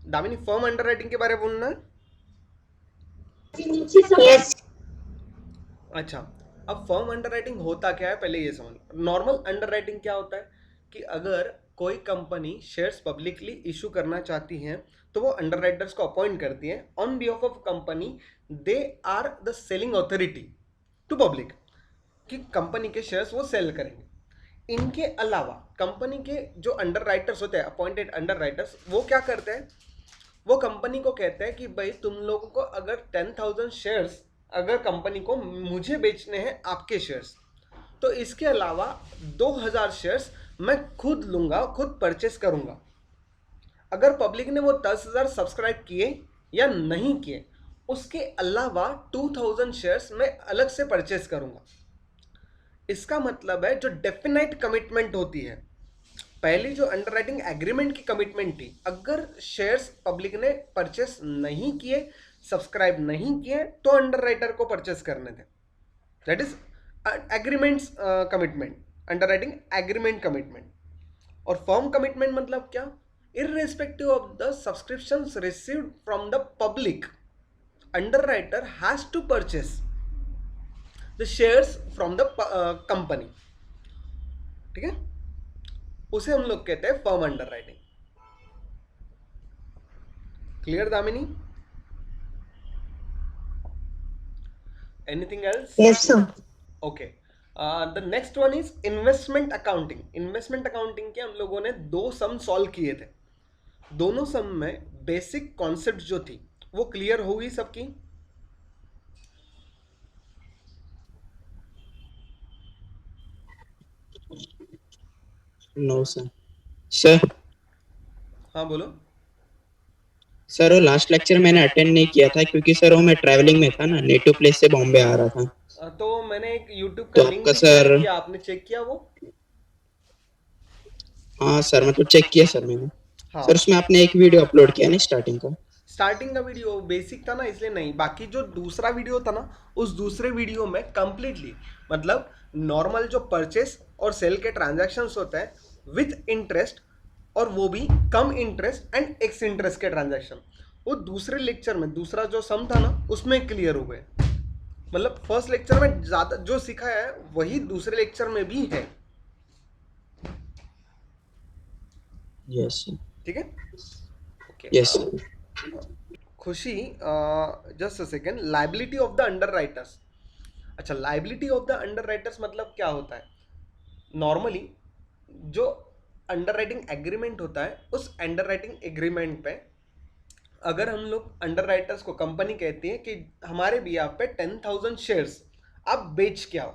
Damini firm underwriting के बारे में बोलना है। यस। अच्छा, अब फर्म अंडरराइटिंग होता क्या है पहले ये समझ। नॉर्मल अंडरराइटिंग क्या होता है कि अगर कोई कंपनी शेयर्स पब्लिकली इशू करना चाहती है तो वो अंडरराइटर्स को अपॉइंट करती है on behalf of company. They are the selling authority to public, कि कंपनी के शेयर्स वो सेल करेंगे। इनके अलावा कंपनी के जो अंडरराइटर्स होते हैं, अपॉइंटेड अंडरराइटर्स, वो क्या करते हैं, वो कंपनी को कहते हैं कि भाई तुम लोगों को अगर 10,000 शेयर्स अगर कंपनी को मुझे बेचने हैं आपके शेयर्स, तो इसके अलावा 2,000 शेयर्स मैं खुद लूंगा, खुद परचेस करूंगा। अगर पब्लिक ने वो 10,000 सब्सक्राइब किए या नहीं किए, उसके अलावा 2,000 शेयर्स मैं अलग से परचेस करूंगा। इसका मतलब है जो डेफिनेट कमिटमेंट होती है, पहली जो अंडरराइटिंग एग्रीमेंट की कमिटमेंट थी, अगर शेयर्स पब्लिक ने परचेस नहीं किए, सब्सक्राइब नहीं किए, तो अंडरराइटर को परचेस करने थे। That is agreements commitment, underwriting agreement commitment. और फर्म कमिटमेंट मतलब क्या, irrespective of the subscriptions received from the public, underwriter has to purchase the shares from the company। ठीक है, उसे हम लोग कहते हैं firm underwriting. Clear Damini? Anything else? Yes sir. Okay, the next one is investment accounting. Investment accounting के हम लोगों ने दो सम सॉल्व किए थे। दोनों सम में बेसिक कॉन्सेप्ट जो थी वो क्लियर हो गई सबकी? No sir. सर हाँ बोलो। सर वो लास्ट लेक्चर मैंने अटेंड नहीं किया था क्योंकि सर वो मैं ट्रैवलिंग में था ना, नेटिव प्लेस से बॉम्बे आ रहा था। तो मैंने एक यूट्यूब का तो लिंक आपका भी शेयर सर, किया, आपने चेक किया वो? हाँ सर मतलब चेक किया सर मैंने। हाँ, सर उसमें आपने एक वीडियो अपलोड किया ना स्टार्टिंग का। स्टार्टिंग का वीडियो बेसिक था ना, इसलिए नहीं। बाकी जो दूसरा वीडियो था ना, उस दूसरे वीडियो में कंप्लीटली, मतलब नॉर्मल जो परचेस और सेल के ट्रांजैक्शंस होते हैं विथ इंटरेस्ट, और वो भी कम इंटरेस्ट एंड एक्स इंटरेस्ट के ट्रांजैक्शन, वो दूसरे लेक्चर में, दूसरा जो सम था ना, उसमें क्लियर हो गए। मतलब फर्स्ट लेक्चर में ज्यादा जो सिखाया है वही दूसरे लेक्चर में भी है। Yes sir. ठीक है, okay. Yes sir. Khushi, just a second, liability of the underwriters. अच्छा, liability of the underwriters मतलब क्या होता है? नॉर्मली जो अंडर राइटिंग एग्रीमेंट होता है, उस अंडर राइटिंग एग्रीमेंट पे अगर हम लोग अंडर राइटर्स को, कंपनी कहती है कि हमारे बिहाफ पे 10,000 शेयर्स आप बेच के आओ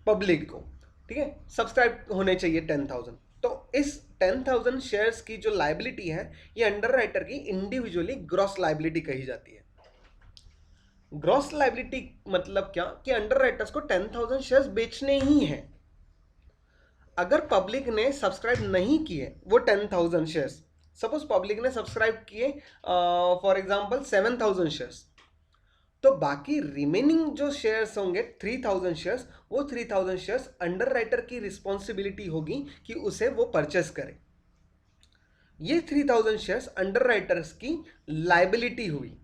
पब्लिक को, ठीक है, सब्सक्राइब होने चाहिए 10,000, तो इस 10,000 शेयर्स की जो लाइबिलिटी है, ये अंडर राइटर की इंडिविजुअली ग्रॉस लाइबिलिटी कही जाती है। ग्रॉस लाइबिलिटी मतलब क्या, कि अंडर राइटर्स को 10,000 शेयर्स बेचने ही हैं। अगर पब्लिक ने सब्सक्राइब नहीं किए वो 10,000 शेयर्स, सपोज पब्लिक ने सब्सक्राइब किए फॉर एग्जांपल 7,000 शेयर्स, तो बाकी रिमेनिंग जो शेयर्स होंगे 3,000 शेयर्स, वो 3,000 शेयर्स अंडर राइटर की रिस्पॉन्सिबिलिटी होगी कि उसे वो परचेस करे। ये 3,000 शेयर्स अंडर राइटर्स की लाइबिलिटी हुई।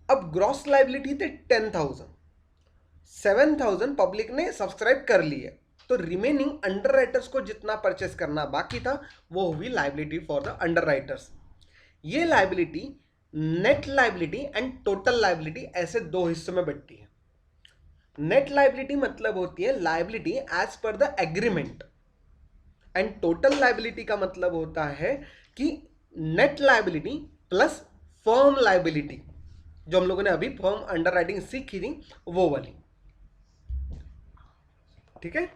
अब ग्रॉस लाइबिलिटी थे 10,000, 7,000 पब्लिक ने सब्सक्राइब कर लिए, तो रिमेनिंग अंडर राइटर्स को जितना परचेस करना बाकी था वो हुई liability for the underwriters. ये liability net liability and total liability ऐसे दो हिस्सों में बंटती है। नेट लाइबिलिटी मतलब होती है liability as per the agreement, and total liability का मतलब होता है कि net liability plus firm liability, जो हम लोगों ने अभी फर्म अंडर राइटिंग सीखी थी वो वाली। ठीक है,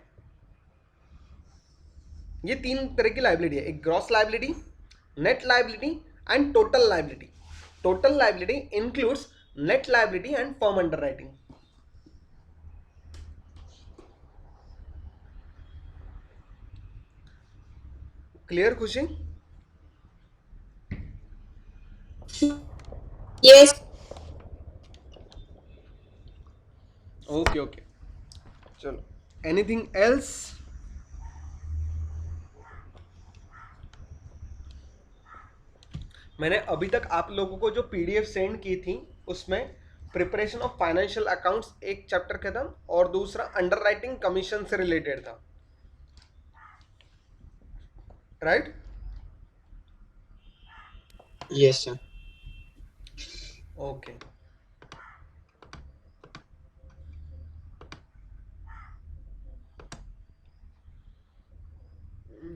ये तीन तरह की लाइबिलिटी है, एक gross liability, net liability and total liability. Total liability includes net liability and firm under writing. Clear खुशी? यस। ओके ओके, चलो, एनीथिंग एल्स? मैंने अभी तक आप लोगों को जो पीडीएफ सेंड की थी उसमें प्रिपरेशन ऑफ फाइनेंशियल अकाउंट्स एक चैप्टर का था और दूसरा अंडर राइटिंग कमीशन से रिलेटेड था, right? Yes, sir. Okay,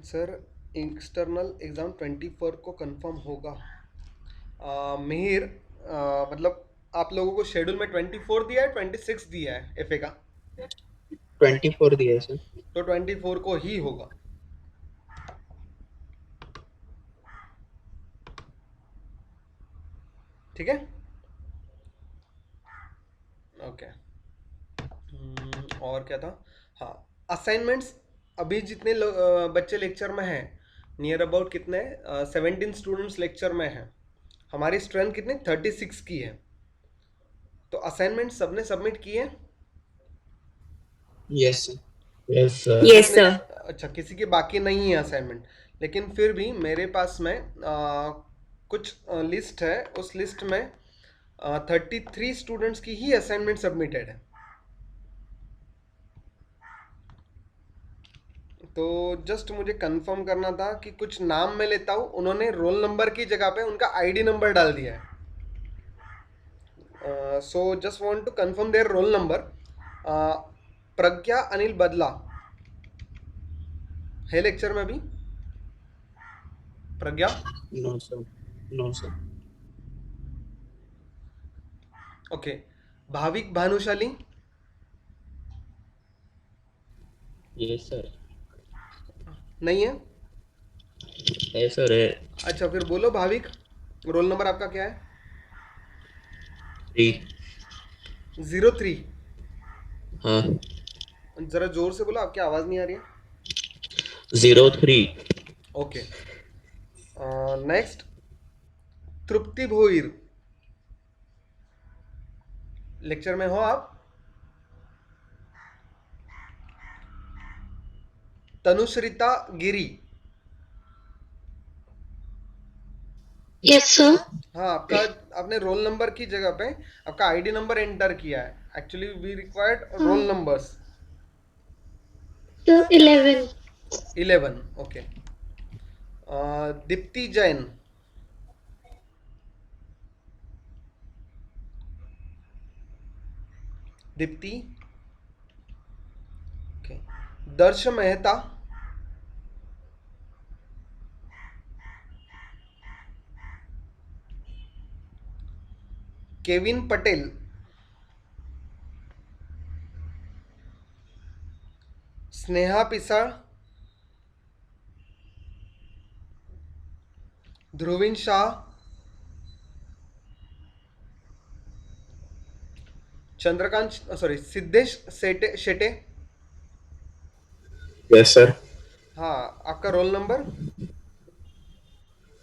sir external exam 24 को कंफर्म होगा। मिहिर, मतलब आप लोगों को शेड्यूल में 24 दिया है, 26 दिया है एफए का? 24 दिया है सर। तो 24 को ही होगा। ठीक है, ओके। और क्या था? हाँ, असाइनमेंट्स अभी जितने बच्चे लेक्चर में हैं, नियर अबाउट कितने 17 स्टूडेंट्स लेक्चर में हैं। हमारी स्ट्रेंथ कितनी 36 की है। तो असाइनमेंट सबने सबमिट किए? Yes, sir. Yes sir. किसी यस ने? सर। अच्छा, किसी के बाकी नहीं है असाइनमेंट, लेकिन फिर भी मेरे पास में कुछ लिस्ट है, उस लिस्ट में 33 स्टूडेंट्स की ही असाइनमेंट सबमिटेड है। तो जस्ट मुझे कंफर्म करना था कि कुछ नाम मैं लेता हूँ, उन्होंने रोल नंबर की जगह पे उनका आईडी नंबर डाल दिया है। So just want to confirm their roll number. Pragya Anil बदला है लेक्चर में अभी? Pragya? No, sir. No, sir. Okay. Bhavik Bhanushali? Yes sir. नहीं है? है सर है। अच्छा, फिर बोलो भाविक, रोल नंबर आपका क्या है? 3। 03? हाँ। जरा जोर से बोलो, आपकी आवाज़ नहीं आ रही है। 03। Okay, next Tripti Bhoir, lecture में हो आप? तनुश्रिता गिरी? Yes sir. हाँ, आपका आपने रोल नंबर की जगह पे आपका आईडी नंबर एंटर किया है। Actually we required roll numbers. तो 11। 11, okay. Deepti Jain? Deepti, okay. Darsh Mehta? Kevin Patel? Sneha Pisal? Dhruvin Shah? Chandrakant, sorry, Siddhesh Shete Shete? Yes sir. हाँ, आपका roll number?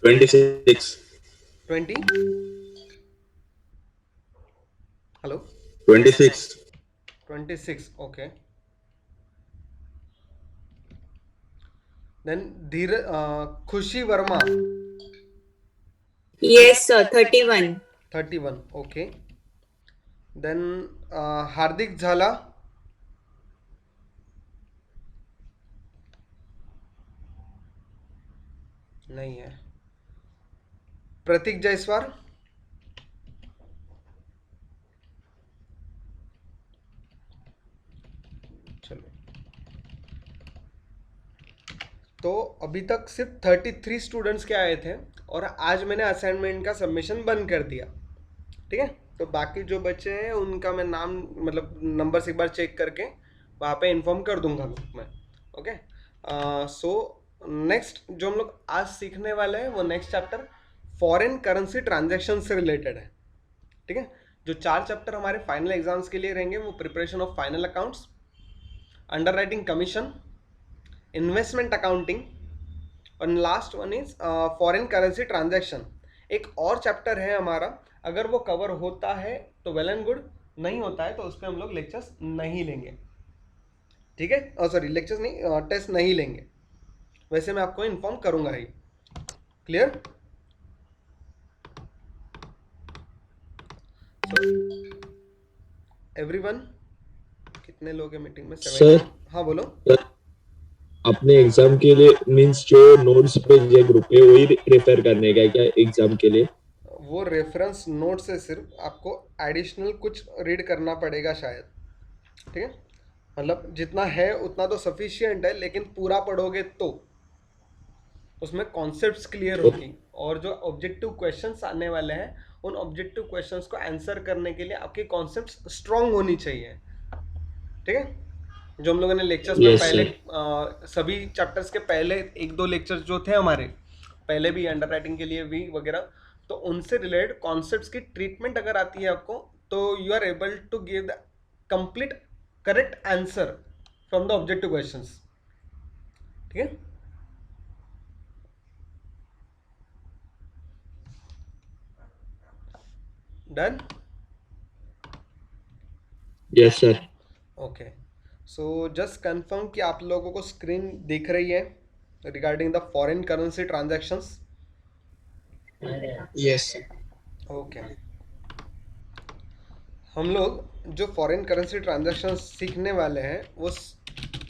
26। 20? Hello? 26। 26, okay. Then Khushi Verma? Yes sir 31। 31, okay. Then Hardik Jhala? नहीं है। प्रतीक जायसवाल? चलो, तो अभी तक सिर्फ 33 स्टूडेंट्स के आए थे और आज मैंने असाइनमेंट का सबमिशन बंद कर दिया। ठीक है, तो बाकी जो बच्चे हैं उनका मैं नाम, मतलब नंबर्स एक बार चेक करके वहाँ पे इन्फॉर्म कर दूंगा ग्रुप में। ओके, सो नेक्स्ट जो हम लोग आज सीखने वाले हैं वो next chapter foreign currency transaction से रिलेटेड है। ठीक है, जो 4 चैप्टर हमारे फाइनल एग्जाम्स के लिए रहेंगे वो preparation of final accounts, underwriting commission, investment accounting और last one is foreign currency transaction. एक और चैप्टर है हमारा, अगर वो कवर होता है तो वेल एंड गुड, नहीं होता है तो उस पर हम लोग लेक्चर्स नहीं लेंगे। ठीक है, सॉरी, लेक्चर्स नहीं, टेस्ट नहीं लेंगे। वैसे मैं आपको इन्फॉर्म करूंगा ही। क्लियर? एवरीवन, कितने लोग हैं मीटिंग में? Sir. 7। हाँ बोलो। अपने एग्जाम के लिए मींस जो नोट्स पे ये ग्रुप पे वही रेफर करने का है क्या एग्जाम के लिए? वो रेफरेंस नोट से सिर्फ आपको एडिशनल कुछ रीड करना पड़ेगा शायद, ठीक है? मतलब जितना है उतना तो सफिशिएंट है, लेकिन पूरा पढ़ोगे तो उसमें कॉन्सेप्ट्स क्लियर होगी, और जो ऑब्जेक्टिव क्वेश्चंस आने वाले हैं उन ऑब्जेक्टिव क्वेश्चंस को आंसर करने के लिए आपकी कॉन्सेप्ट्स स्ट्रांग होनी चाहिए, ठीक है? जो हम लोगों ने लेक्चर्स में Yes, पहले sir. सभी चैप्टर्स के पहले 1-2 लेक्चर्स जो थे हमारे पहले भी अंडर राइटिंग के लिए भी वगैरह, तो उनसे रिलेटेड कॉन्सेप्ट्स की ट्रीटमेंट अगर आती है आपको, तो you are able to give the complete correct answer from the objective questions, ठीक है? Done? Yes, sir. Okay, so just confirm कि आप लोगों को स्क्रीन दिख रही है regarding the foreign currency transactions. Yes, sir. Okay, हम लोग जो फॉरेन करेंसी ट्रांजैक्शंस सीखने वाले हैं वो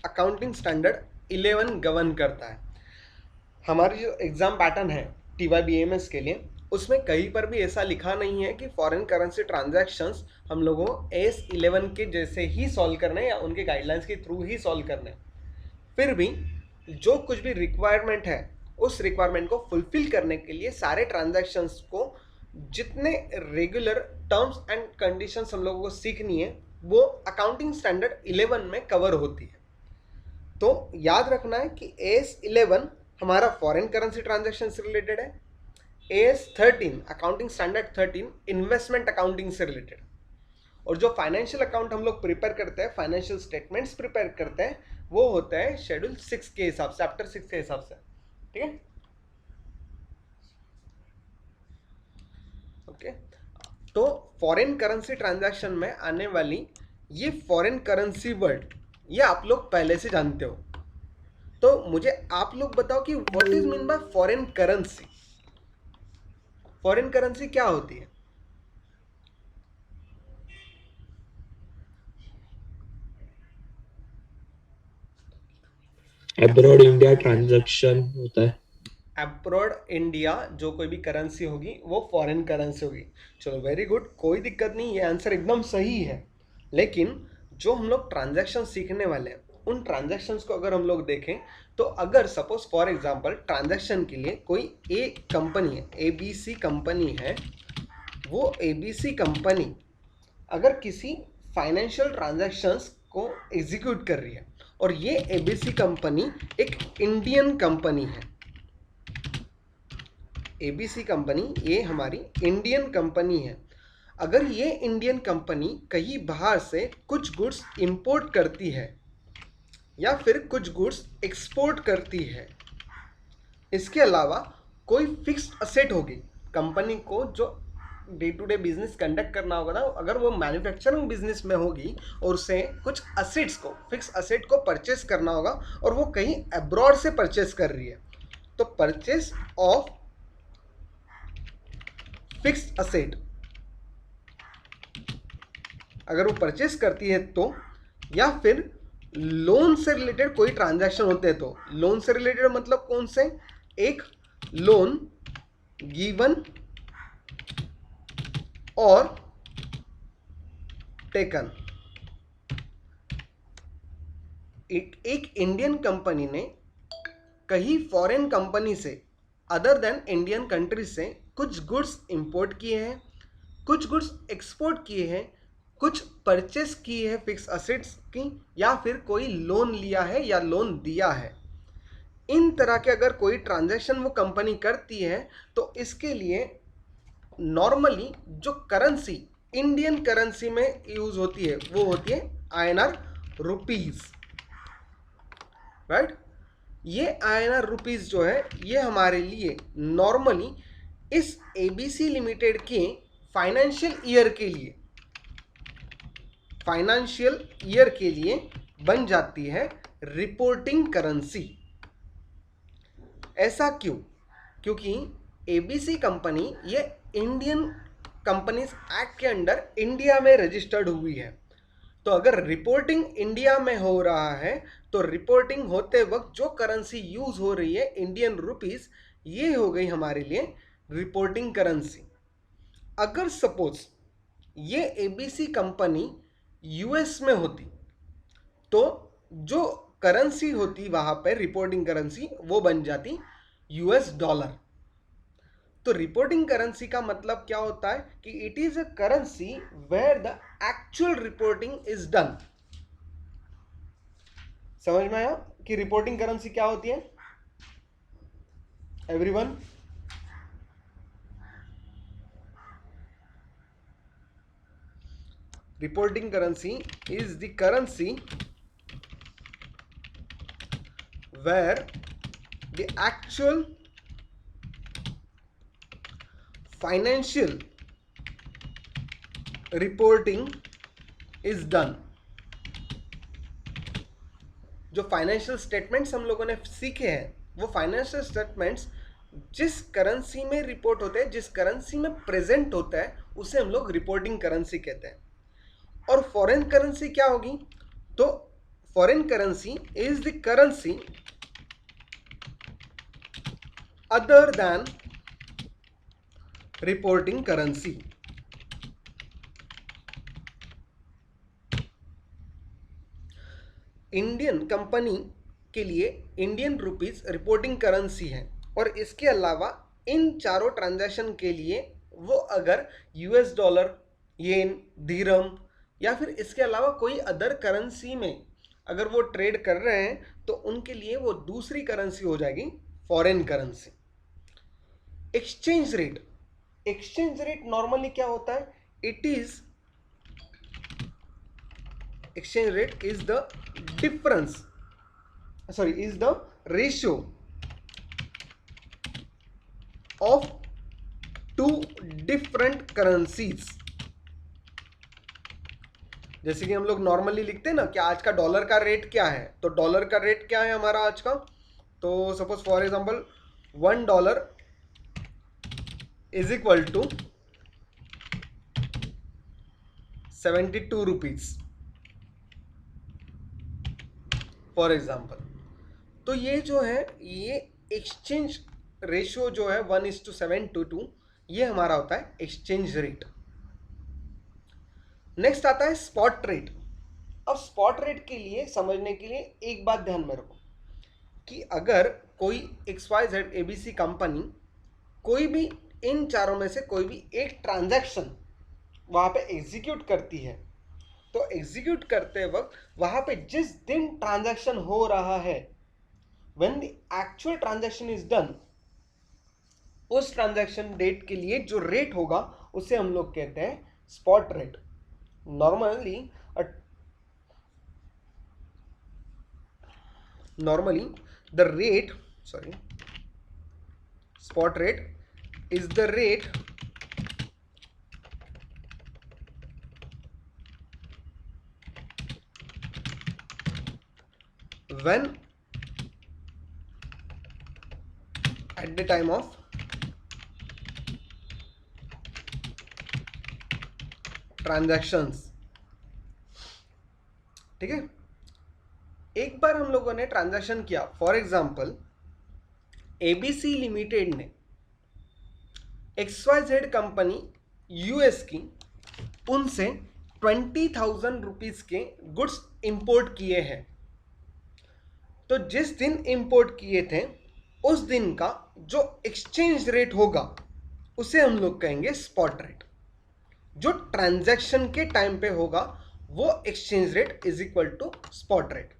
अकाउंटिंग स्टैंडर्ड 11 गवर्न करता है। हमारी जो एग्ज़ाम पैटर्न है TYBMS के लिए, उसमें कहीं पर भी ऐसा लिखा नहीं है कि फॉरेन करेंसी ट्रांजैक्शंस हम लोगों को AS11 के जैसे ही सॉल्व करने या उनके गाइडलाइंस के थ्रू ही सॉल्व करने। फिर भी जो कुछ भी रिक्वायरमेंट है उस रिक्वायरमेंट को फुलफिल करने के लिए सारे ट्रांजैक्शंस को जितने रेगुलर टर्म्स एंड कंडीशंस हम लोगों को सीखनी है वो अकाउंटिंग स्टैंडर्ड 11 में कवर होती है। तो याद रखना है कि AS11 हमारा फॉरेन करेंसी ट्रांजैक्शन से रिलेटेड है, AS13 accounting standard 13 investment accounting से रिलेटेड, और जो फाइनेंशियल अकाउंट हम लोग प्रिपेयर करते हैं, फाइनेंशियल स्टेटमेंट्स प्रिपेयर करते हैं, वो होता है शेड्यूल 6 के हिसाब से, चैप्टर 6 के हिसाब से, ठीक है? ओके, तो फॉरेन करेंसी ट्रांजैक्शन में आने वाली ये फॉरेन करेंसी वर्ड ये आप लोग पहले से जानते हो, तो मुझे आप लोग बताओ कि what is mean by foreign currency? Foreign currency क्या होती है? अब्रॉड इंडिया ट्रांजैक्शन होता है। अब्रॉड इंडिया जो कोई भी करेंसी होगी वो फॉरेन करेंसी होगी। चलो वेरी गुड, कोई दिक्कत नहीं, ये आंसर एकदम सही है। लेकिन जो हम लोग ट्रांजैक्शन सीखने वाले हैं उन ट्रांजैक्शंस को अगर हम लोग देखें तो अगर सपोज फॉर एग्जांपल ट्रांजैक्शन के लिए कोई ए कंपनी है, ABC कंपनी है, वो ABC कंपनी अगर किसी फाइनेंशियल ट्रांजैक्शंस को एग्जीक्यूट कर रही है और ये ABC कंपनी एक इंडियन कंपनी है, ABC कंपनी ये हमारी इंडियन कंपनी है, अगर ये इंडियन कंपनी कहीं बाहर से कुछ गुड्स इंपोर्ट करती है या फिर कुछ गुड्स एक्सपोर्ट करती है, इसके अलावा कोई फिक्स्ड असेट होगी कंपनी को जो day to day business conduct करना होगा ना, अगर वो मैन्युफैक्चरिंग बिजनेस में होगी और उसे कुछ असेट्स को, फिक्स असेट को परचेस करना होगा और वो कहीं अब्रॉड से परचेस कर रही है, तो परचेस ऑफ फिक्स्ड असेट अगर वो परचेस करती है तो, या फिर लोन से रिलेटेड कोई ट्रांजैक्शन होते हैं, तो लोन से रिलेटेड मतलब कौन से? एक लोन गिवन और टेकन। एक इंडियन कंपनी ने कहीं फॉरेन कंपनी से अदर देन इंडियन कंट्री से कुछ गुड्स इंपोर्ट किए हैं, कुछ गुड्स एक्सपोर्ट किए हैं, कुछ परचेस की है फिक्स असेट्स की, या फिर कोई लोन लिया है या लोन दिया है। इन तरह के अगर कोई ट्रांजैक्शन वो कंपनी करती है तो इसके लिए नॉर्मली जो करेंसी इंडियन करेंसी में यूज होती है वो होती है INR रुपीज, राइट? ये INR रुपीज जो है ये हमारे लिए नॉर्मली इस ABC लिमिटेड के फाइनेंशियल ईयर के लिए बन जाती है रिपोर्टिंग करेंसी। ऐसा क्यों? क्योंकि ABC कंपनी ये इंडियन कंपनीज एक्ट के अंडर इंडिया में रजिस्टर्ड हुई है। तो अगर रिपोर्टिंग इंडिया में हो रहा है तो रिपोर्टिंग होते वक्त जो करेंसी यूज हो रही है इंडियन रुपीस, ये हो गई हमारे लिए रिपोर्टिंग करेंसी। अगर सपोज ये एबीसी कंपनी यूएस में होती तो जो करेंसी होती वहां पे रिपोर्टिंग करेंसी वो बन जाती यूएस डॉलर। तो रिपोर्टिंग करेंसी का मतलब क्या होता है कि it is a currency where the actual reporting is done. समझ में आया कि रिपोर्टिंग करेंसी क्या होती है everyone? Reporting currency is the currency where the actual financial reporting is done. जो फाइनेंशियल स्टेटमेंट्स हम लोगों ने सीखे हैं वो फाइनेंशियल स्टेटमेंट्स जिस करेंसी में रिपोर्ट होते हैं, जिस करेंसी में प्रेजेंट होता है, उसे हम लोग रिपोर्टिंग करेंसी कहते हैं। और फॉरेन करेंसी क्या होगी? तो foreign currency is the currency other than reporting currency. Indian company के लिए इंडियन रुपीस रिपोर्टिंग करेंसी है और इसके अलावा इन चारों ट्रांजैक्शन के लिए वो अगर यूएस डॉलर, येन, दिरहम या फिर इसके अलावा कोई अदर करेंसी में अगर वो ट्रेड कर रहे हैं तो उनके लिए वो दूसरी करेंसी हो जाएगी foreign currency. Exchange rate, exchange rate normally क्या होता है? It is exchange rate is the difference, sorry, is the ratio of two different currencies। जैसे कि हम लोग नॉर्मली लिखते हैं ना कि आज का डॉलर का रेट क्या है, तो डॉलर का रेट क्या है हमारा आज का? तो suppose for example $1 is equal to 72 rupees for example. तो ये जो है ये एक्सचेंज रेशियो जो है 1:722, ये हमारा होता है एक्सचेंज रेट। नेक्स्ट आता है स्पॉट रेट। अब स्पॉट रेट के लिए समझने के लिए एक बात ध्यान में रखो कि अगर कोई XYZ ABC कंपनी कोई भी इन चारों में से कोई भी एक ट्रांजैक्शन वहां पे एग्जीक्यूट करती है तो एग्जीक्यूट करते वक्त वहां पे जिस दिन ट्रांजैक्शन हो रहा है, when the actual transaction is done, उस ट्रांजैक्शन डेट के लिए जो रेट होगा उसे हम लोग कहते हैं spot rate. Normally the rate, sorry, spot rate is the rate when at the time of transactions। ठीक है, एक बार हम लोगों ने ट्रांजैक्शन किया, फॉर एग्जांपल एबीसी लिमिटेड ने XYZ कंपनी यूएस की उनसे 20,000 रुपीज के गुड्स इंपोर्ट किए हैं। तो जिस दिन इंपोर्ट किए थे उस दिन का जो एक्सचेंज रेट होगा उसे हम लोग कहेंगे स्पॉट रेट। जो ट्रांजैक्शन के टाइम पे होगा वो exchange rate is equal to spot rate.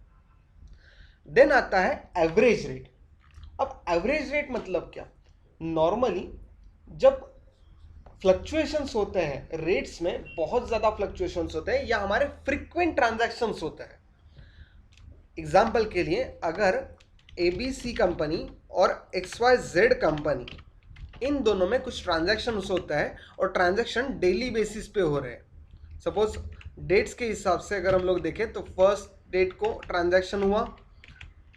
Then आता है एवरेज रेट। अब एवरेज रेट मतलब क्या? नॉर्मली जब फ्लक्चुएशंस होते हैं रेट्स में, बहुत ज़्यादा फ्लक्चुएशंस होते हैं या हमारे फ्रीक्वेंट ट्रांजैक्शंस होते हैं। एग्जाम्पल के लिए अगर ABC कंपनी और XYZ कंपनी इन दोनों में कुछ ट्रांजैक्शंस होता है और ट्रांजैक्शन डेली बेसिस पे हो रहे हैं, सपोज डेट्स के हिसाब से अगर हम लोग देखें तो फर्स्ट डेट को ट्रांजैक्शन हुआ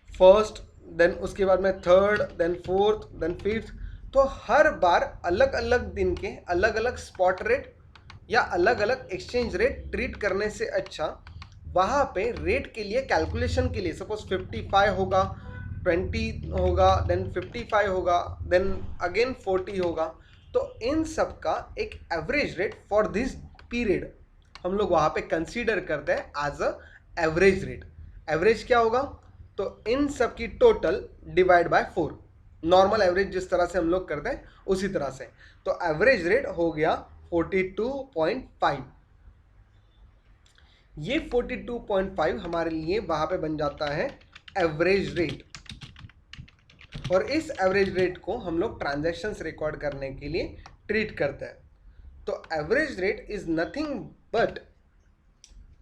फर्स्ट, देन उसके बाद में third, then fourth, then fifth, तो हर बार अलग अलग दिन के अलग अलग स्पॉट रेट या अलग अलग एक्सचेंज रेट ट्रीट करने से अच्छा वहाँ पे रेट के लिए कैलकुलेशन के लिए सपोज 55 होगा, 20 होगा, देन 55 होगा, देन अगेन 40 होगा, तो इन सब का एक average rate for this period हम लोग वहाँ पे कंसीडर करते हैं as a average rate. Average क्या होगा? तो इन सब की total divide by 4, normal average जिस तरह से हम लोग करते हैं उसी तरह से। तो एवरेज रेट हो गया 42.5। ये 42.5 हमारे लिए वहां पे बन जाता है एवरेज रेट, और इस एवरेज रेट को हम लोग ट्रांजैक्शंस रिकॉर्ड करने के लिए ट्रीट करते हैं। तो average rate is nothing but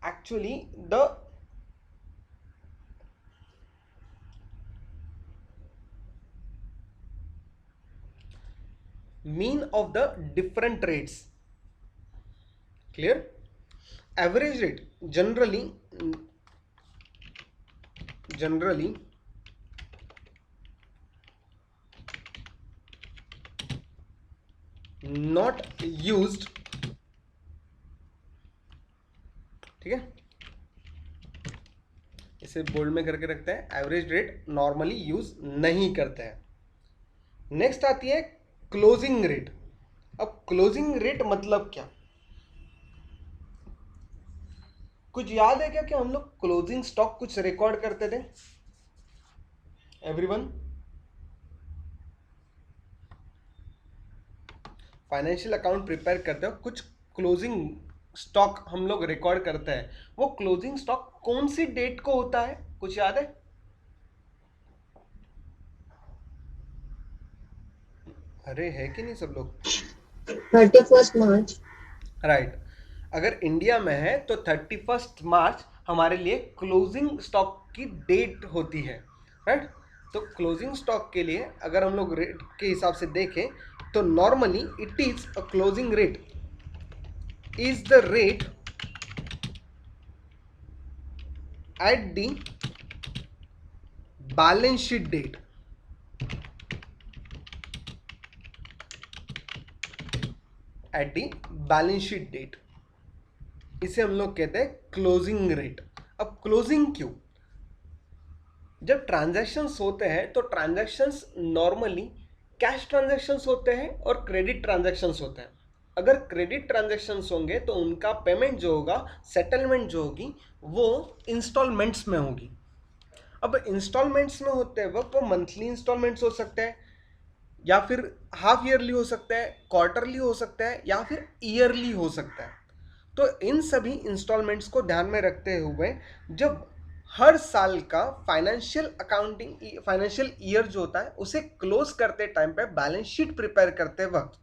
actually the mean of the different rates. Clear? Average rate generally not used, ठीक है, इसे बोल्ड में करके रखते हैं। एवरेज रेट नॉर्मली यूज नहीं करते हैं। नेक्स्ट आती है क्लोजिंग रेट। अब क्लोजिंग रेट मतलब क्या? कुछ याद है क्या कि हम लोग क्लोजिंग स्टॉक कुछ रिकॉर्ड करते थे? एवरीवन, फाइनेंशियल अकाउंट प्रिपेयर करते हो, कुछ क्लोजिंग स्टॉक हम लोग रिकॉर्ड करते हैं। वो क्लोजिंग स्टॉक कौन सी डेट को होता है? कुछ याद है? अरे है कि नहीं सब लोग? 31st March. राइट। अगर इंडिया में है तो 31 मार्च हमारे लिए क्लोजिंग स्टॉक की डेट होती है, राइट। तो क्लोजिंग स्टॉक के लिए अगर हम लोग रेट के हिसाब से देखें तो normally it is a closing rate is the rate at the balance sheet date. At the balance sheet date इसे हम लोग कहते हैं क्लोजिंग रेट। अब क्लोजिंग क्यों? जब ट्रांजैक्शंस होते हैं तो ट्रांजैक्शंस नॉर्मली कैश ट्रांजैक्शंस होते हैं और क्रेडिट ट्रांजैक्शंस होते हैं। अगर क्रेडिट ट्रांजैक्शंस होंगे तो उनका पेमेंट जो होगा, सेटलमेंट जो होगी, वो इंस्टॉलमेंट्स में होगी। अब इंस्टॉलमेंट्स में होते वक्त वो मंथली इंस्टॉलमेंट्स हो सकते हैं, या फिर हाफ ईयरली हो सकता है, क्वार्टरली हो सकता है, या फिर ईयरली हो सकता है। तो इन सभी इंस्टॉलमेंट्स को ध्यान में रखते हुए जब हर साल का फाइनेंशियल ईयर जो होता है उसे क्लोज करते टाइम पे बैलेंस शीट प्रिपेयर करते वक्त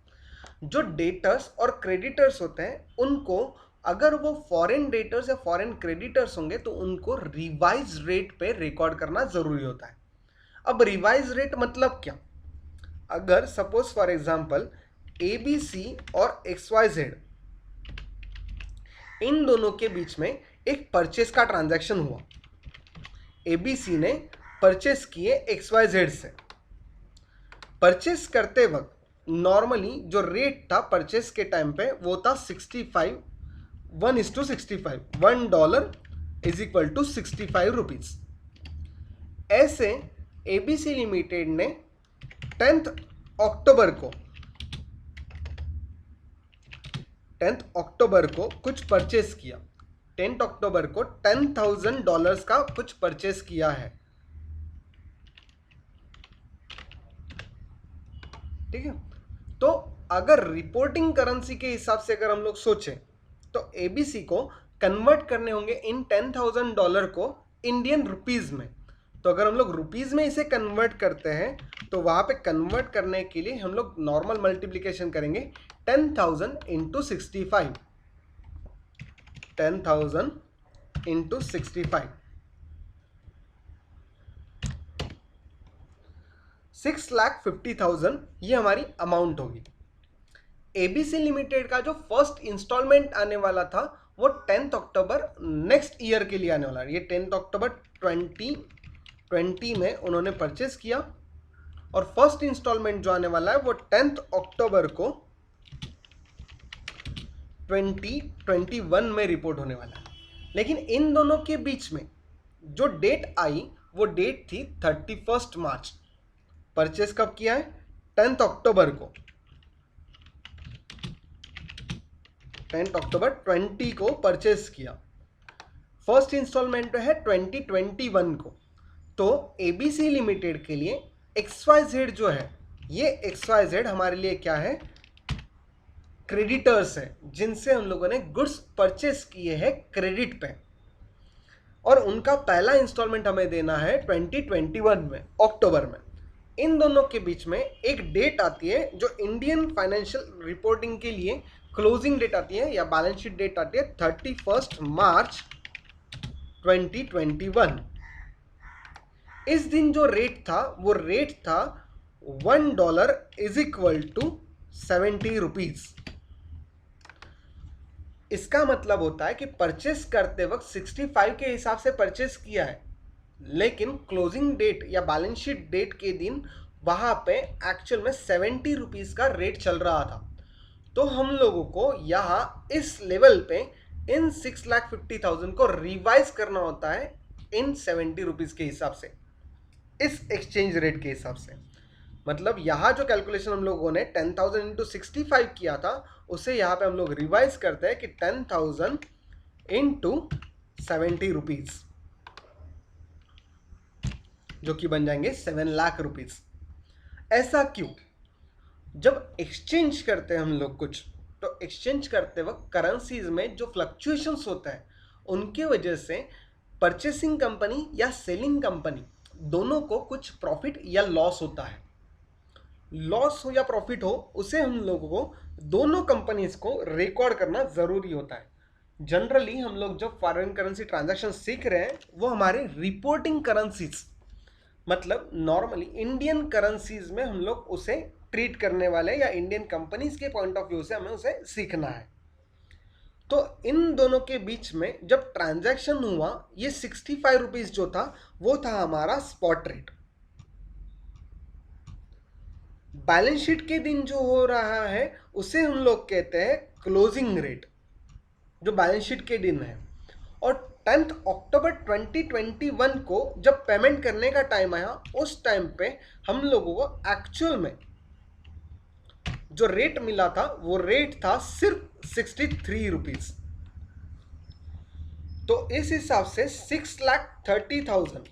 जो डेटर्स और क्रेडिटर्स होते हैं उनको, अगर वो फॉरेन डेटर्स या फॉरेन क्रेडिटर्स होंगे तो उनको रिवाइज रेट पे रिकॉर्ड करना जरूरी होता है। अब रिवाइज रेट मतलब क्या? अगर सपोज फॉर एग्जांपल ABC और XYZ इन दोनों के बीच में एक परचेस का ट्रांजैक्शन हुआ, ABC ने परचेस किए XYZ से। परचेस करते वक्त नॉर्मली जो रेट था परचेस के टाइम पे वो था 65, 1:65, $1 इज इक्वल टू 65 रुपीज। ऐसे ABC लिमिटेड ने 10th अक्टूबर को कुछ परचेस किया। 10th अक्टूबर को $10,000 का कुछ परचेस किया है, ठीक है। तो अगर रिपोर्टिंग करेंसी के हिसाब से अगर हम लोग सोचें तो ABC को कन्वर्ट करने होंगे इन $10,000 को इंडियन रुपीज में। तो अगर हम लोग रुपीज में इसे कन्वर्ट करते हैं तो वहां पे कन्वर्ट करने के लिए हम लोग नॉर्मल मल्टीप्लिकेशन करेंगे 10,000 इंटू 65, 10,000 इंटू 65, 6,50,000 ये हमारी अमाउंट होगी। ABC लिमिटेड का जो फर्स्ट इंस्टॉलमेंट आने वाला था वो 10th अक्टूबर नेक्स्ट ईयर के लिए आने वाला है। ये 10th अक्टूबर 2020 में उन्होंने परचेस किया और फर्स्ट इंस्टॉलमेंट जो आने वाला है वो 10 अक्टूबर को 2021 में रिपोर्ट होने वाला है। लेकिन इन दोनों के बीच में जो डेट आई वो डेट थी 31 मार्च। परचेस कब किया है? 10 अक्टूबर को, 10 अक्टूबर 20 को परचेस किया। फर्स्ट इंस्टॉलमेंट है 2021 को। तो एबीसी लिमिटेड के लिए XYZ जो है, ये XYZ हमारे लिए क्या है? क्रेडिटर्स है, जिनसे हम लोगों ने गुड्स परचेस किए हैं क्रेडिट पे, और उनका पहला इंस्टॉलमेंट हमें देना है 2021 में अक्टूबर में। इन दोनों के बीच में एक डेट आती है जो इंडियन फाइनेंशियल रिपोर्टिंग के लिए क्लोजिंग डेट आती है या बैलेंस शीट डेट आती है 31 मार्च 2021। इस दिन जो रेट था वो रेट था $1 इज इक्वल टू 70 रुपीज। इसका मतलब होता है कि परचेस करते वक्त 65 के हिसाब से परचेस किया है, लेकिन क्लोजिंग डेट या बैलेंस शीट डेट के दिन वहां पे एक्चुअल में 70 रुपीज का रेट चल रहा था। तो हम लोगों को यहाँ इस लेवल पे इन 6,50,000 को रिवाइज करना होता है इन 70 रुपीज के हिसाब से, इस एक्सचेंज रेट के हिसाब से। मतलब यहाँ जो कैलकुलेशन हम लोगों ने 10,000 इंटू 65 किया था, उसे यहाँ पे हम लोग रिवाइज करते हैं कि 10,000 इंटू 70 रुपीज, जो कि बन जाएंगे 7 लाख रुपीज। ऐसा क्यों? जब एक्सचेंज करते हैं हम लोग कुछ, तो एक्सचेंज करते वक्त करेंसीज में जो फ्लक्चुएशंस होता है उनके वजह से परचेसिंग कंपनी या सेलिंग कंपनी दोनों को कुछ प्रॉफिट या लॉस होता है। लॉस हो या प्रॉफिट हो, उसे हम लोगों को दोनों कंपनीज को रिकॉर्ड करना जरूरी होता है। जनरली हम लोग जब फॉरेन करेंसी ट्रांजैक्शन सीख रहे हैं वो हमारे रिपोर्टिंग करेंसीज, मतलब नॉर्मली इंडियन करेंसीज में हम लोग उसे ट्रीट करने वाले या इंडियन कंपनीज के पॉइंट ऑफ व्यू से हमें उसे सीखना है। तो इन दोनों के बीच में जब ट्रांजैक्शन हुआ, ये 65 रुपीज जो था वो था हमारा स्पॉट रेट। बैलेंस शीट के दिन जो हो रहा है उसे हम लोग कहते हैं क्लोजिंग रेट, जो बैलेंस शीट के दिन है। और 10 अक्टूबर 2021 को जब पेमेंट करने का टाइम आया, उस टाइम पे हम लोगों को एक्चुअल में जो रेट मिला था वो रेट था सिर्फ 63 रुपीज। तो इस हिसाब से 6,30,000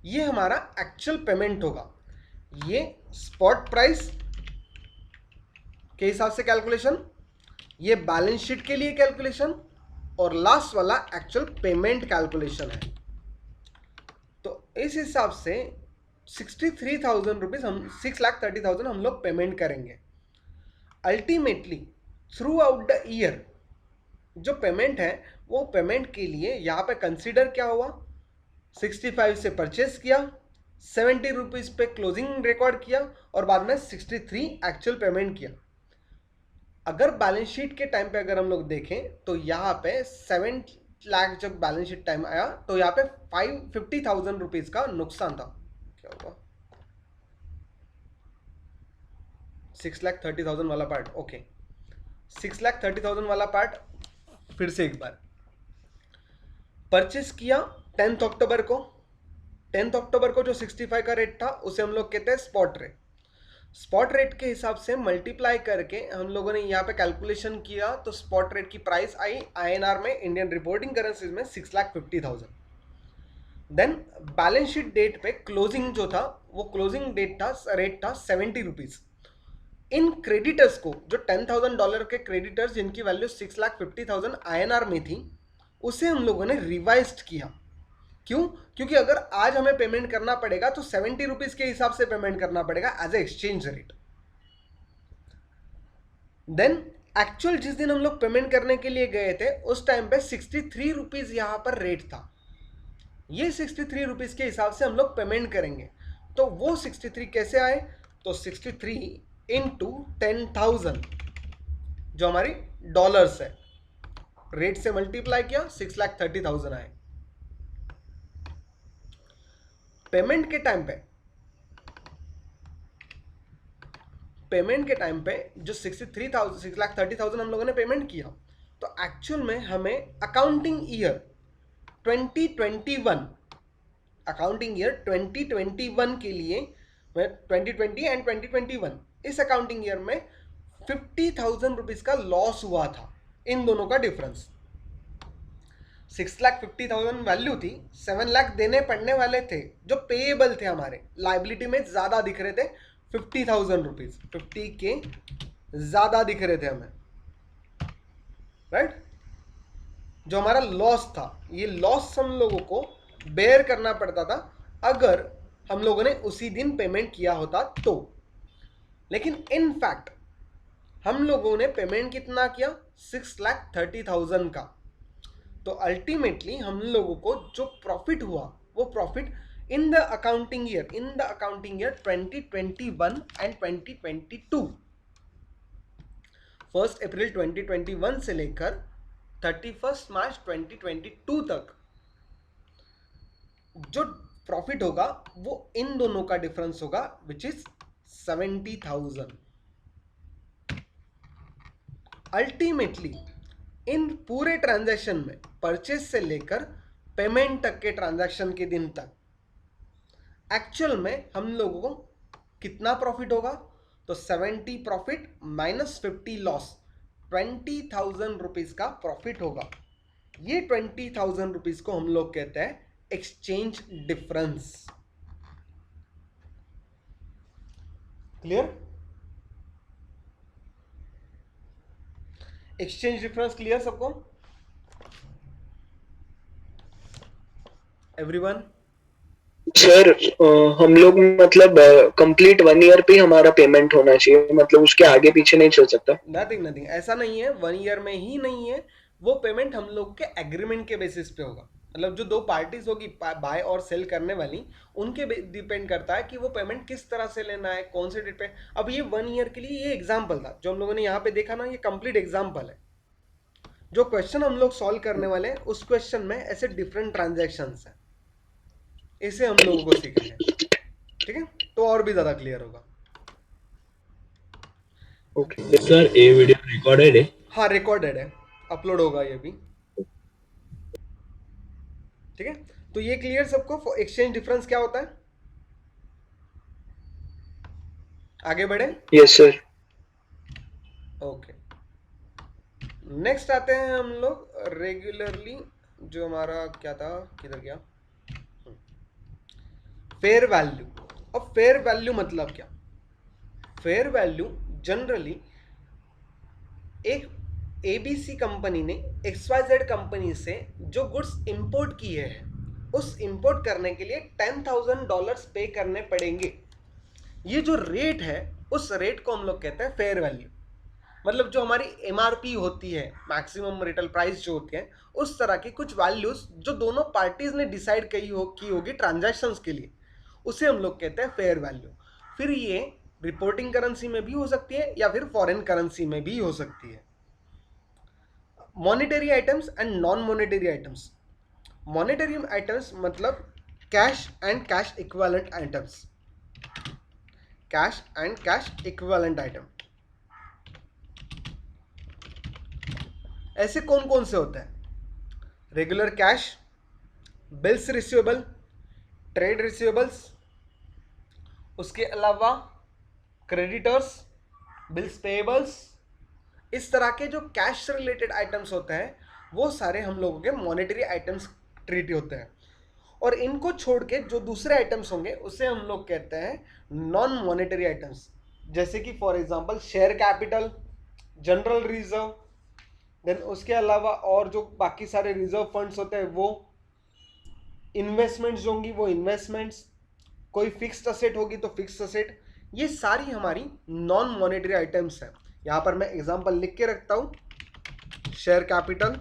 ये हमारा एक्चुअल पेमेंट होगा। ये स्पॉट प्राइस के हिसाब से कैलकुलेशन, ये बैलेंस शीट के लिए कैलकुलेशन, और लास्ट वाला एक्चुअल पेमेंट कैलकुलेशन है। तो इस हिसाब से 63,000 रुपीज, हम 6,30,000 हम लोग पेमेंट करेंगे। Ultimately through out the year जो पेमेंट है वो पेमेंट के लिए यहाँ पे कंसीडर क्या हुआ? 65 से परचेस किया, 70 रुपीज पे क्लोजिंग रिकॉर्ड किया, और बाद में 63 एक्चुअल पेमेंट किया। अगर बैलेंस शीट के टाइम पे अगर हम लोग देखें तो यहाँ पे 7 लाख जब बैलेंस शीट टाइम आया तो यहाँ पे 50,000 रुपीज का नुकसान था। क्या हुआ? 6,30,000 वाला पार्ट, ओके, 6,30,000 वाला पार्ट फिर से एक बार। परचेस किया 10 अक्टूबर को, 10 अक्टूबर को जो 65 का रेट था उसे हम लोग कहते हैं स्पॉट रेट। स्पॉट रेट के हिसाब से मल्टीप्लाई करके हम लोगों ने यहाँ पे कैलकुलेशन किया, तो स्पॉट रेट की प्राइस आई INR में, इंडियन रिपोर्टिंग करेंसीज में 6,50,000। देन बैलेंस शीट डेट पे क्लोजिंग जो था वो क्लोजिंग रेट था 70 रुपीज। इन क्रेडिटर्स को, जो $10,000 के क्रेडिटर्स जिनकी वैल्यू 6,50,000 INR में थी, उसे हम लोगों ने रिवाइज्ड किया। क्यों? क्योंकि अगर आज हमें पेमेंट करना पड़ेगा तो 70 रुपीज के हिसाब से पेमेंट करना पड़ेगा as a exchange rate. Then actual जिस दिन हम लोग पेमेंट करने के लिए गए थे उस टाइम पे 63 रुपीज यहां पर रेट था। ये 63 रुपीज के हिसाब से हम लोग पेमेंट करेंगे। तो वो 63 कैसे आए? तो 63 इंटू 10,000 जो हमारी डॉलर्स है, रेट से मल्टीप्लाई किया, 6,30,000 आए। पेमेंट के टाइम पे जो 6,30,000 हम लोगों ने पेमेंट किया, तो एक्चुअल में हमें अकाउंटिंग ईयर 2021 के लिए 2020 एंड 2021 इस अकाउंटिंग ईयर में 50,000 रुपीज का लॉस हुआ था। इन दोनों का डिफरेंस 6,50,000 वैल्यू थी, 7 लाख देने पड़ने वाले थे जो पेएबल थे, हमारे लाइबिलिटी में ज्यादा दिख रहे थे 50,000 रुपीज, 50 के ज्यादा दिख रहे थे हमें, राइट। जो हमारा लॉस था, ये लॉस हम लोगों को बेयर करना पड़ता था अगर हम लोगों ने उसी दिन पेमेंट किया होता तो। लेकिन इन फैक्ट हम लोगों ने पेमेंट कितना किया, 6,30,000 का। तो अल्टीमेटली हम लोगों को जो प्रॉफिट हुआ वो profit in the accounting year 2021 and 2022, 1 अप्रैल 2021 से लेकर 31 मार्च 2022 तक जो प्रॉफिट होगा वो इन दोनों का डिफरेंस होगा, विच इज 70,000। अल्टीमेटली इन पूरे ट्रांजैक्शन में, परचेज से लेकर पेमेंट तक के ट्रांजैक्शन के दिन तक, एक्चुअल में हम लोगों को कितना प्रॉफिट होगा, तो 70 प्रॉफिट माइनस 50 लॉस, 20,000 रुपीज का प्रॉफिट होगा। ये 20,000 रुपीज को हम लोग कहते हैं exchange difference. Clear? Exchange difference clear सबको? एवरीवन? सर हम लोग मतलब कंप्लीट 1 ईयर पे हमारा पेमेंट होना चाहिए, मतलब उसके आगे पीछे नहीं चल सकता? नथिंग, ऐसा नहीं है। 1 ईयर में ही नहीं है, वो पेमेंट हम लोग के एग्रीमेंट के बेसिस पे होगा। मतलब जो दो पार्टीज होगी बाय और सेल करने वाली, उनके डिपेंड करता है कि वो पेमेंट किस तरह से लेना है, कौन से डेट पे। अब ये 1 ईयर के लिए ये एग्जाम्पल था जो हम लोगों ने यहाँ पे देखा ना, ये कंप्लीट एग्जाम्पल है। जो क्वेश्चन हम लोग सॉल्व करने वाले हैं उस क्वेश्चन में ऐसे डिफरेंट ट्रांजैक्शंस हैं, इसे हम लोगों को सीखना है, ठीक है? तो और भी ज्यादा क्लियर होगा। ओके सर ये वीडियो रिकॉर्डेड है? हाँ रिकॉर्डेड है, अपलोड होगा ये भी, ठीक है? तो ये क्लियर सबको? एक्सचेंज डिफरेंस क्या होता है? आगे बढ़े? Yes sir. ओके, नेक्स्ट आते हैं हम लोग रेगुलरली, जो हमारा क्या था, किधर गया, फेयर वैल्यू। अब फेयर वैल्यू मतलब क्या? फेयर वैल्यू जनरली एक एबीसी कंपनी ने XYZ कंपनी से जो गुड्स इंपोर्ट किए हैं, उस इंपोर्ट करने के लिए $10,000 पे करने पड़ेंगे। ये जो रेट है, उस रेट को हम लोग कहते हैं फेयर वैल्यू। मतलब जो हमारी MRP होती है, मैक्सिमम रिटेल प्राइस जो होती है, उस तरह की कुछ वैल्यूज जो दोनों पार्टीज ने डिसाइड की होगी ट्रांजैक्शंस के लिए, उसे हम लोग कहते हैं फेयर वैल्यू। फिर ये रिपोर्टिंग करेंसी में भी हो सकती है या फिर फॉरेन करेंसी में भी हो सकती है। Monetary items and non monetary items. Monetary items मतलब cash and cash equivalent items, cash and cash equivalent item. ऐसे कौन कौन से होते हैं? Regular cash, bills receivable, trade receivables, उसके अलावा क्रेडिटर्स, बिल्स पेएबल्स। इस तरह के जो कैश से रिलेटेड आइटम्स होते हैं वो सारे हम लोगों के मॉनेटरी आइटम्स ट्रीट होते हैं। और इनको छोड़ के जो दूसरे आइटम्स होंगे उसे हम लोग कहते हैं नॉन मॉनेटरी आइटम्स। जैसे कि for example share capital, general reserve, then उसके अलावा और जो बाकी सारे रिजर्व फंड्स होते हैं वो, इन्वेस्टमेंट्स होंगी वो इन्वेस्टमेंट्स, कोई फिक्स्ड असेट होगी तो फिक्स्ड असेट। ये सारी हमारी नॉन मॉनेटरी आइटम्स हैं। यहां पर मैं एग्जांपल लिख के रखता हूं, share capital,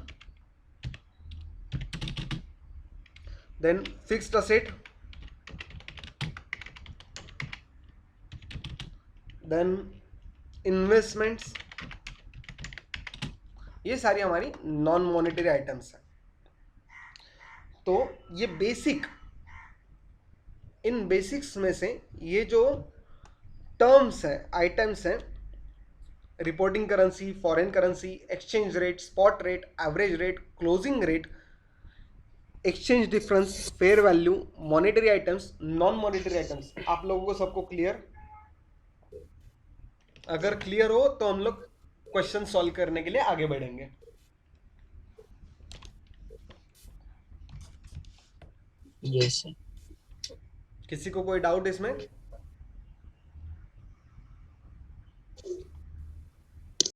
then fixed asset, then investments. ये सारी हमारी नॉन मॉनेटरी आइटम्स हैं। तो ये बेसिक इन बेसिक्स में से ये जो टर्म्स हैं, आइटम्स हैं, reporting currency, foreign currency, exchange rate, spot rate, average rate, closing rate, exchange difference, fair value, monetary items, non monetary items, आप लोगों को सबको क्लियर? अगर क्लियर हो तो हम लोग क्वेश्चन सॉल्व करने के लिए आगे बढ़ेंगे। Yes sir. किसी को कोई डाउट इसमें?